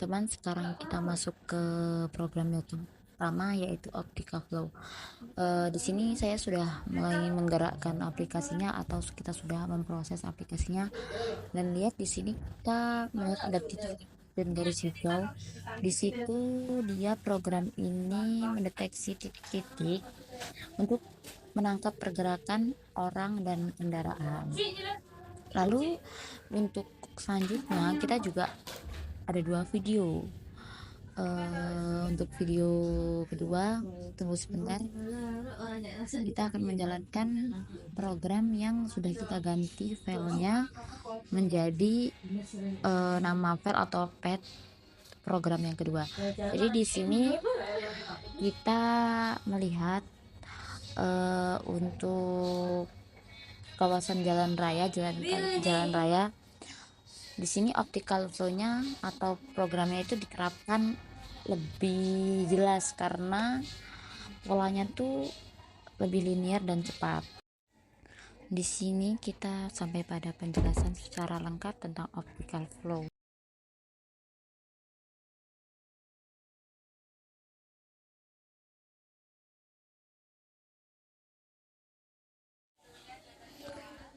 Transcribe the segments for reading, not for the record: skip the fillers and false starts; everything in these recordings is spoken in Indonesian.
teman-teman, sekarang kita masuk ke program yang pertama, yaitu Optical Flow. Di sini saya sudah mulai menggerakkan aplikasinya atau kita sudah memproses aplikasinya, dan lihat di sini kita melihat ada titik dan garis hijau. Di situ dia program ini mendeteksi titik-titik untuk menangkap pergerakan orang dan kendaraan. Lalu untuk selanjutnya kita juga ada 2 video. Untuk video kedua, tunggu sebentar, kita akan menjalankan program yang sudah kita ganti filenya menjadi nama file atau path program yang kedua. Jadi di sini kita melihat untuk kawasan jalan raya, jalan raya. Di sini optical flow-nya atau programnya itu diterapkan lebih jelas karena polanya tuh lebih linear dan cepat. Di sini kita sampai pada penjelasan secara lengkap tentang optical flow.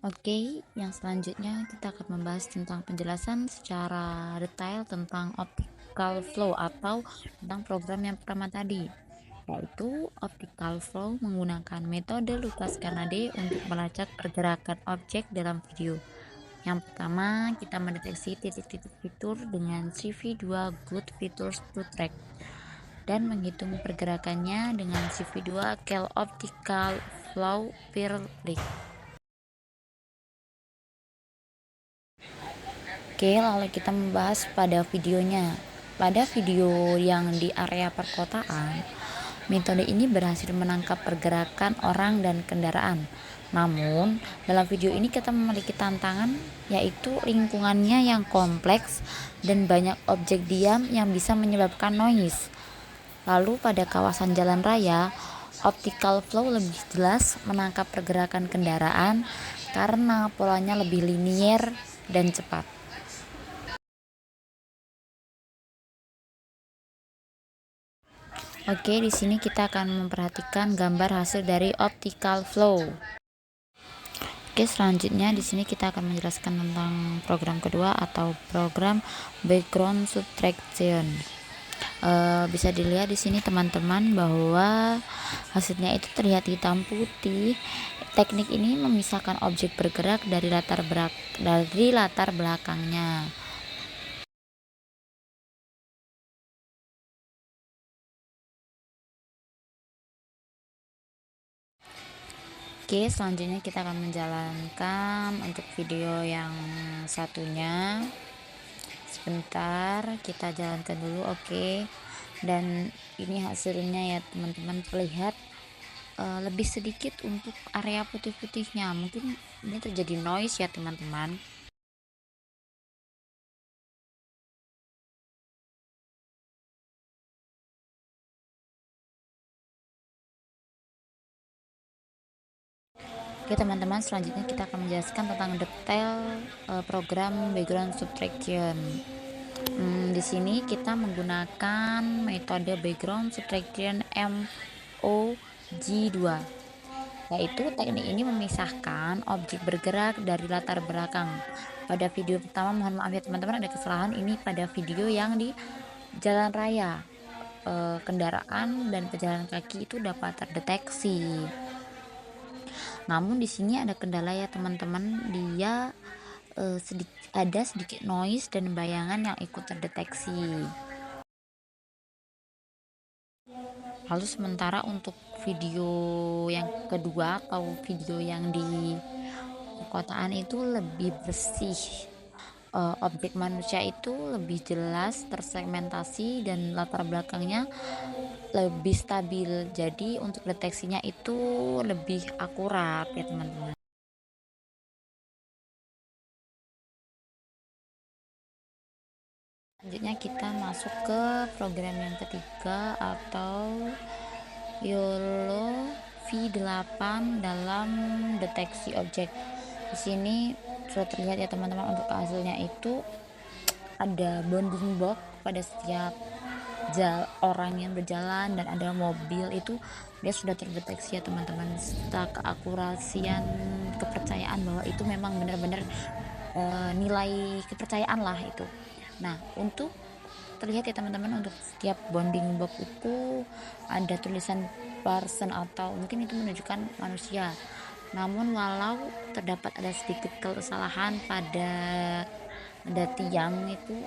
Oke, yang selanjutnya kita akan membahas tentang penjelasan secara detail tentang optical flow atau tentang program yang pertama tadi, yaitu optical flow menggunakan metode Lucas Kanade untuk melacak pergerakan objek dalam video. Yang pertama, kita mendeteksi titik-titik fitur dengan CV2 Good Features to Track dan menghitung pergerakannya dengan CV2 Cal Optical Flow per Click. Oke, lalu kita membahas pada videonya. Pada video yang di area perkotaan, metode ini berhasil menangkap pergerakan orang dan kendaraan. Namun, dalam video ini kita memiliki tantangan, yaitu lingkungannya yang kompleks dan banyak objek diam yang bisa menyebabkan noise. Lalu pada kawasan jalan raya, optical flow lebih jelas menangkap pergerakan kendaraan karena polanya lebih linier dan cepat. Oke, di sini kita akan memperhatikan gambar hasil dari optical flow. Oke, selanjutnya di sini kita akan menjelaskan tentang program kedua atau program background subtraction. Bisa dilihat di sini teman-teman bahwa hasilnya itu terlihat hitam putih. Teknik ini memisahkan objek bergerak dari latar belakangnya. Oke, selanjutnya kita akan menjalankan untuk video yang satunya. Sebentar, kita jalankan dulu. Oke, dan ini hasilnya ya teman-teman, terlihat lebih sedikit untuk area putih-putihnya. Mungkin ini terjadi noise ya teman-teman. Oke teman-teman, selanjutnya kita akan menjelaskan tentang detail program background subtraction. Di sini kita menggunakan metode background subtraction MOG2, yaitu teknik ini memisahkan objek bergerak dari latar belakang. Pada video pertama, mohon maaf ya teman-teman, ada kesalahan. Ini pada video yang di jalan raya, kendaraan dan pejalan kaki itu dapat terdeteksi. Namun di sini ada kendala ya teman-teman, dia ada sedikit noise dan bayangan yang ikut terdeteksi. Lalu sementara untuk video yang kedua atau video yang di perkotaan itu lebih bersih, objek manusia itu lebih jelas tersegmentasi dan latar belakangnya lebih stabil, jadi untuk deteksinya itu lebih akurat ya teman-teman. Selanjutnya kita masuk ke program yang ketiga atau YOLO V8 dalam deteksi objek. Di sini sudah terlihat ya teman-teman, untuk hasilnya itu ada bounding box pada setiap orang yang berjalan dan ada mobil itu dia sudah terdeteksi ya teman-teman, serta keakurasian kepercayaan bahwa itu memang benar-benar nilai kepercayaan lah itu. Nah, untuk terlihat ya teman-teman, untuk setiap bounding box itu ada tulisan person atau mungkin itu menunjukkan manusia. Namun walau terdapat ada sedikit kesalahan pada tiang itu,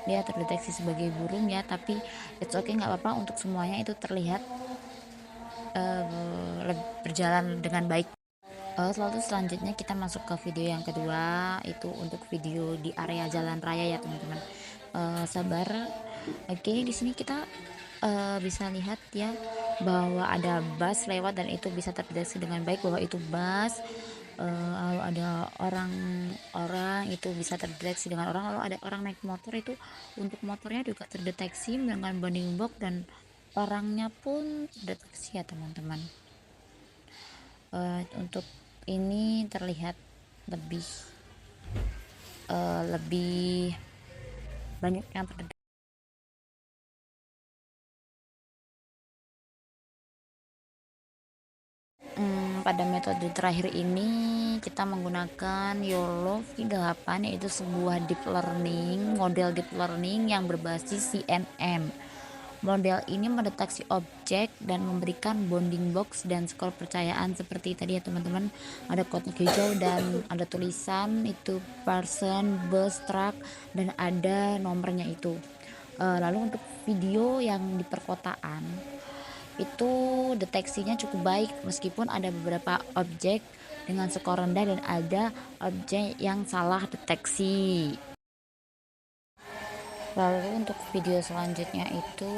dia terdeteksi sebagai burung ya, tapi it's okay, nggak apa-apa, untuk semuanya itu terlihat berjalan dengan baik. Lalu selanjutnya kita masuk ke video yang kedua, itu untuk video di area jalan raya ya teman-teman. Sabar. Oke, di sini kita bisa lihat ya bahwa ada bus lewat dan itu bisa terdeteksi dengan baik bahwa itu bus. Lalu ada orang itu bisa terdeteksi dengan orang, lalu ada orang naik motor, itu untuk motornya juga terdeteksi dengan bounding box dan orangnya pun terdeteksi ya teman-teman. Untuk ini terlihat lebih banyak yang terdeteksi. Pada metode terakhir ini kita menggunakan YOLO V8, yaitu sebuah deep learning, model deep learning yang berbasis CNN. Model ini mendeteksi objek dan memberikan bounding box dan skor percayaan seperti tadi ya teman-teman. Ada kotak hijau dan ada tulisan itu person, bus, truck, dan ada nomornya itu. Lalu untuk video yang di perkotaan itu deteksinya cukup baik meskipun ada beberapa objek dengan skor rendah dan ada objek yang salah deteksi. Lalu untuk video selanjutnya itu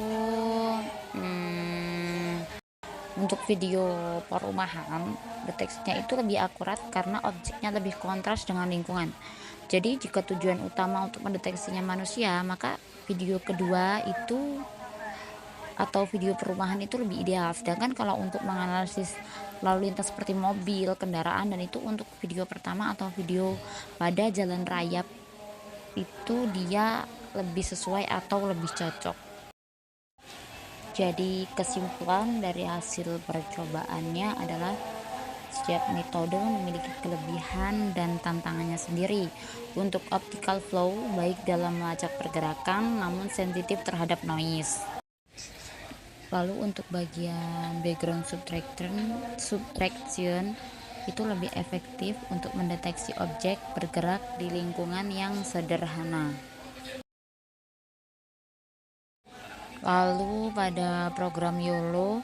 untuk video perumahan, deteksinya itu lebih akurat karena objeknya lebih kontras dengan lingkungan. Jadi jika tujuan utama untuk mendeteksinya manusia, maka video kedua itu atau video perumahan itu lebih ideal. Sedangkan kalau untuk menganalisis lalu lintas seperti mobil, kendaraan, dan itu untuk video pertama atau video pada jalan raya itu dia lebih sesuai atau lebih cocok. Jadi kesimpulan dari hasil percobaannya adalah setiap metode memiliki kelebihan dan tantangannya sendiri. Untuk optical flow baik dalam melacak pergerakan namun sensitif terhadap noise. Lalu untuk bagian background subtraction itu lebih efektif untuk mendeteksi objek bergerak di lingkungan yang sederhana. Lalu pada program YOLO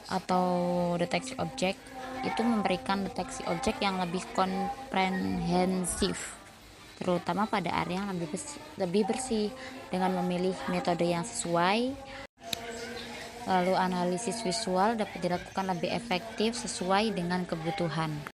atau deteksi objek itu memberikan deteksi objek yang lebih komprehensif, terutama pada area yang lebih bersih dengan memilih metode yang sesuai. Lalu analisis visual dapat dilakukan lebih efektif sesuai dengan kebutuhan.